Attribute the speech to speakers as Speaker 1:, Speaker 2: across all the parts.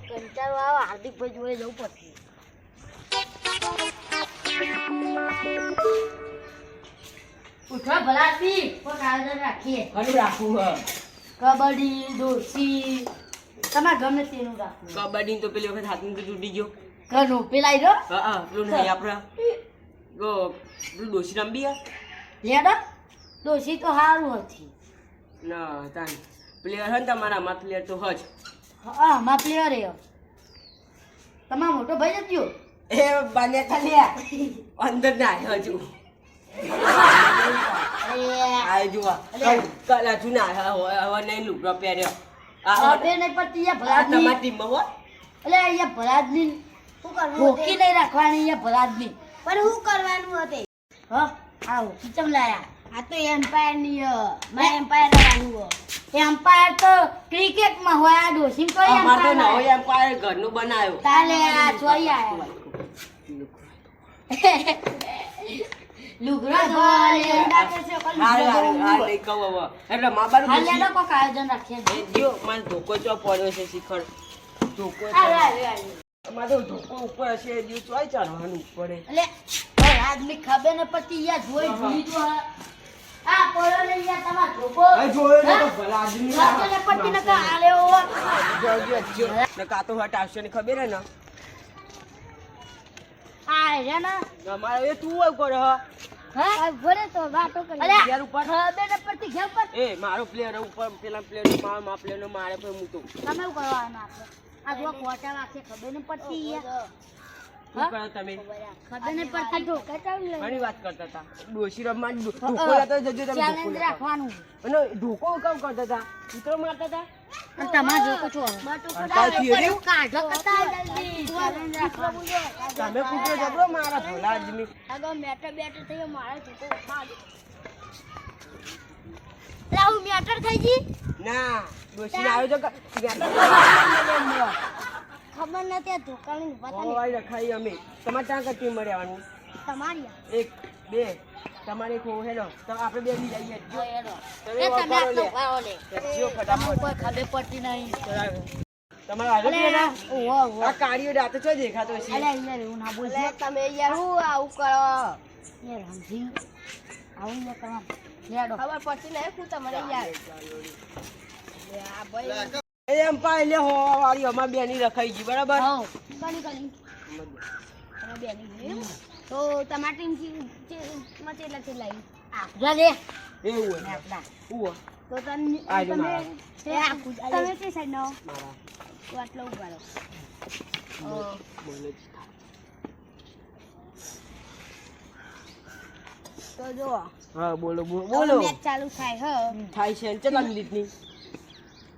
Speaker 1: કંટાળો આવે હાર્દિકભાઈ જોડે જવું પડશે. ઉઠો ભલાથી કોઈ આયોજન રાખીએ.
Speaker 2: ઘણું રાખવું હ.
Speaker 1: કબડ્ડી દોડશી તમારે ગમે તેનું રાખવું.
Speaker 2: કબડ્ડી તો પેલી વખત હાથમાં તો તૂટી ગયો.
Speaker 1: ઘરનું પેલા રહ્યો
Speaker 2: હા પેલું નહીં આપડા પેલું ડોસી રંબી
Speaker 1: લેડો દોશી તો સારું હતી.
Speaker 2: ના તાન પ્લેયર હે ને તમારા આમાં પ્લેયર તો હજ.
Speaker 1: હા માં પ્લેયર એ તમારો મોટો ભાઈ જ ગયો
Speaker 2: એ બને ખાલી અંદર ના હજુ આ જુઓ કલા જૂના હવે નહીં લુગડો પહેર્યો આ
Speaker 1: બે નહીં પડતી યા
Speaker 2: તમારી
Speaker 1: ભલાદની
Speaker 2: ટીમમાં હો.
Speaker 1: એટલે અહીંયા ભલાદની શું કરવું હોકી નહીં રાખવાની અહીંયા ભલાદની
Speaker 3: પણ શું કરવાનું હતું?
Speaker 1: હા આ હોકી ચમ લાયા
Speaker 3: આ તો એમ્પાયર ની મારે એમ્પાયર રહેવાનું.
Speaker 1: એમ્પાયર તો ક્રિકેટમાં હોય આ ડોશી તો
Speaker 2: અમાર તો નવો
Speaker 1: એમ્પાયર
Speaker 2: એમ્પાયર ઘરનું બનાવ્યો.
Speaker 1: તાલે આ ચોઈ આયા લુગડા ધોવાલે અંડા કે છે કોલ
Speaker 2: હાલ નહીં કહું હવે એટલે મા બાર
Speaker 1: હાલ લેડો કોક આયોજન રાખીએ
Speaker 2: એ જો મને ધોકો ચો પડ્યો છે શિખર ધોકો અમારે તો ધોકો ઉપર હશે એ દિવસ ચોય ચડવાનું પડે.
Speaker 1: એટલે આદમી ખબર ને પછી યા જોઈ ભૂલી જો આ પોરો ને યા તમાર ધોકો
Speaker 2: જોયો ને તો ભલા આદમી
Speaker 1: લાગે ને પછી ન કા આલે ઓ
Speaker 2: જો ને કાતો હટ આવશે ને ખબર હે ને
Speaker 1: આ રે ના
Speaker 2: અમારે એ તું આવ કરે
Speaker 1: હા ભરે તો વાતો કરી અલે
Speaker 2: યાર ઉપર
Speaker 1: ખબર ને પછી ઘેર પર
Speaker 2: એ મારો પ્લેયર ઉપર પેલા પ્લેયર મા પ્લેયર મારે પછી હું તો
Speaker 1: તમે શું કરવાનું આપણે આ જો કોટા વાકે ખબર ને પડતી યા
Speaker 2: શું કરો તમે
Speaker 1: ખબર ને પડતી ધોકા ચાલ લે
Speaker 2: ઘણી વાત કરતા હતા ડોશી રમવાની ધોકો લેતો જજો તમે ધોકો
Speaker 1: ચેલેન્જ રાખવાનું
Speaker 2: અને ધોકો કામ કરતા હતા ઉતરો મારતા હતા
Speaker 1: અને તમાર ધોકો છો કાઢો કતા જલ્દી ચેલેન્જ રાખવાનું
Speaker 2: તમે કૂતરો જબરો મારા ભલા આદમી
Speaker 1: આગળ મેટર બેટર થઈ મારે ધોકો ઉઠા દે લાવ મેટર થઈ જી
Speaker 2: ના ડોશી આવ્યો તો
Speaker 1: ખબર નથી આ ધોકાની પતા
Speaker 2: ઓય રખાઈ અમે તમારે ત્યાં કઈ ટીમ મળ્યાવાનું
Speaker 1: તમારી
Speaker 2: 1 2 તમારે કો હેલો તો આપણે બે બી જઈએ જો
Speaker 1: એ તમે આટલો પાડો લે
Speaker 2: જો ફટાફટ
Speaker 1: કોઈ ખબર પડતી નહીં
Speaker 2: તમારે હાલો
Speaker 1: અલે
Speaker 2: પેલા
Speaker 1: ઓહો ઓહો
Speaker 2: આ કાળીઓ રાતે ચો દેખાતો છે
Speaker 1: અલે યાર એવું ના બોલ
Speaker 3: એટલે તમે યાર શું આવું કરો?
Speaker 1: યાર સમજી આવું ન કરવા લેડો
Speaker 3: ખબર પડતી નહીં શું તમને યાર? આ ભાઈ
Speaker 2: એ એમ પાય લે હો વાળી અમાર બેની રખાઈ ગઈ બરાબર
Speaker 1: હા
Speaker 3: કણી કણી તમે બેની તો તમારી ટીમ માં કેટલા છે લાવી?
Speaker 1: જા લે
Speaker 2: એવું હોય
Speaker 1: આપડા
Speaker 2: ઉવો
Speaker 3: તો તમે
Speaker 2: આ જો
Speaker 3: તમે
Speaker 2: મારા.
Speaker 3: તમે કઈ સાઈડ નો
Speaker 2: મારા
Speaker 3: તો આટલો ઉભારો.
Speaker 2: બોલે
Speaker 3: તો જો
Speaker 2: હા બોલો
Speaker 3: બોલો
Speaker 2: બોલો
Speaker 3: મેચ ચાલુ થાય હ
Speaker 2: થાય છે કેટલા મિનિટની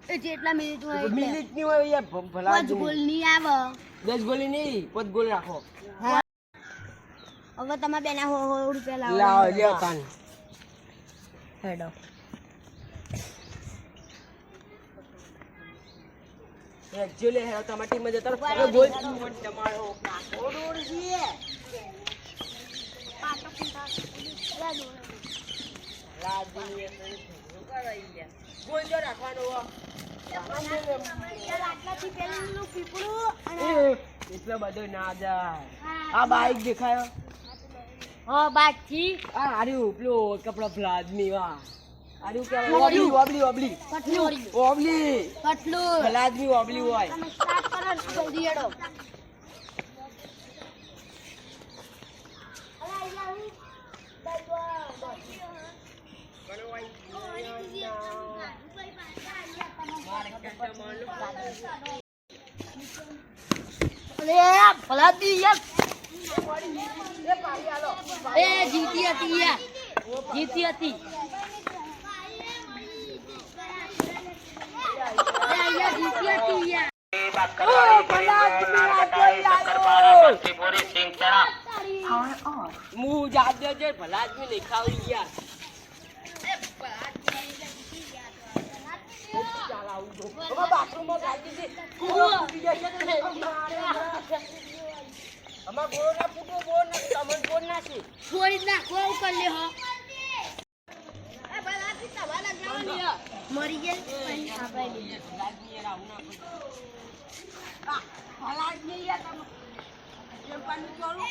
Speaker 3: એ જેટલા મિનિટ હોય એટલે
Speaker 2: મિનિટની હોય યાર ભલા
Speaker 3: 5 ગોલ ની આવે.
Speaker 2: 10 ગોલી નહીં 5 ગોલ રાખો
Speaker 3: હવે તમે બેના હો રૂપિયા લાવો.
Speaker 2: લાવ લ્યો કાન
Speaker 3: હેડો
Speaker 2: એકચ્યુઅલી હે તમારી ટીમ માં જતા રહો ગોલ તમારો ઓડોડ છે રાજની એ કરાઈ ગયા ગોલ જો રાખવાનો હો
Speaker 3: આટલાથી પેલું પીપળું
Speaker 2: એટલો બધો ના જાય આ બાઈક દેખાયો
Speaker 1: હા બાકી
Speaker 2: આ આર્યું પેલો કપડા ફ્લાદમી વાહ આર્યું કે ઓબલી ઓબલી
Speaker 1: કટલું
Speaker 2: ઓબલી
Speaker 1: કટલું
Speaker 2: ફ્લાદમી ઓબલી હોય
Speaker 1: તમે સ્ટાર્ટ કરો જલ્દી હેડો અરે ભલાદી યાર એ જીતી હતી યાર જીતી હતી અરે યાર જીતી હતી યાર
Speaker 2: મું જાત દેજે ભલા આદમી નહીં ખાવી યાર ચાલ આવું તો હવે બાથરૂમમાં ગાડી છે અમાર ગોળ ના ફૂટો ગોળ ના તમને ગોળ ના છે
Speaker 1: છોડી નાખો ઉપર લે હો
Speaker 3: એ બલાથી તમારા જવાની
Speaker 1: મરી ગયા
Speaker 3: આપણે
Speaker 2: આવું ના ફલા જ નહીં યાર તમે જમવાનું ચોરું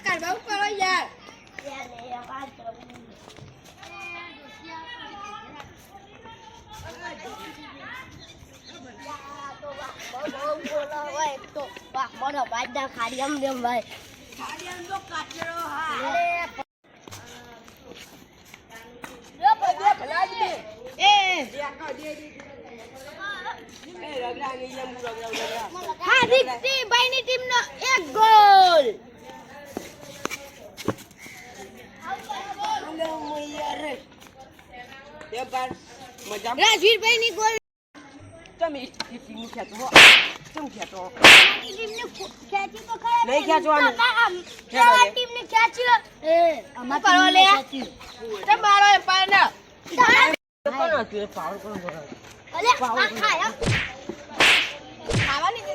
Speaker 3: કરવા કરો યાર ખાડી આમ દેમ ભાઈ ભાઈની ટીમનો 1 ગોલ રાજવીરભાઈની ગોલ
Speaker 2: તમે ટીમ ખેંચો કેમ ખેંચો
Speaker 3: ટીમને ખેંચી તો ખરા
Speaker 2: નહીં ખેંચવાનું.
Speaker 3: ટીમને ખેંચ્યો અમાર કરો લે તે મારો એ પાને
Speaker 2: કોણ હતું એ પાવર કોણ બોલે
Speaker 3: અલે આ ખાયા ખાવાની દે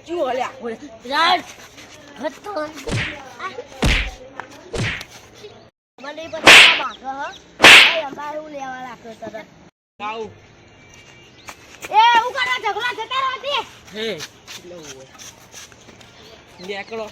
Speaker 2: શું હલે આખું
Speaker 3: રાજ હતો મને પતા બાકો હ એ અમારું લેવા લાગ્યો તરત
Speaker 2: આવું
Speaker 3: એ ઉકાળા ઝઘડા થતા રહેતી
Speaker 2: હે એટલે નીકળો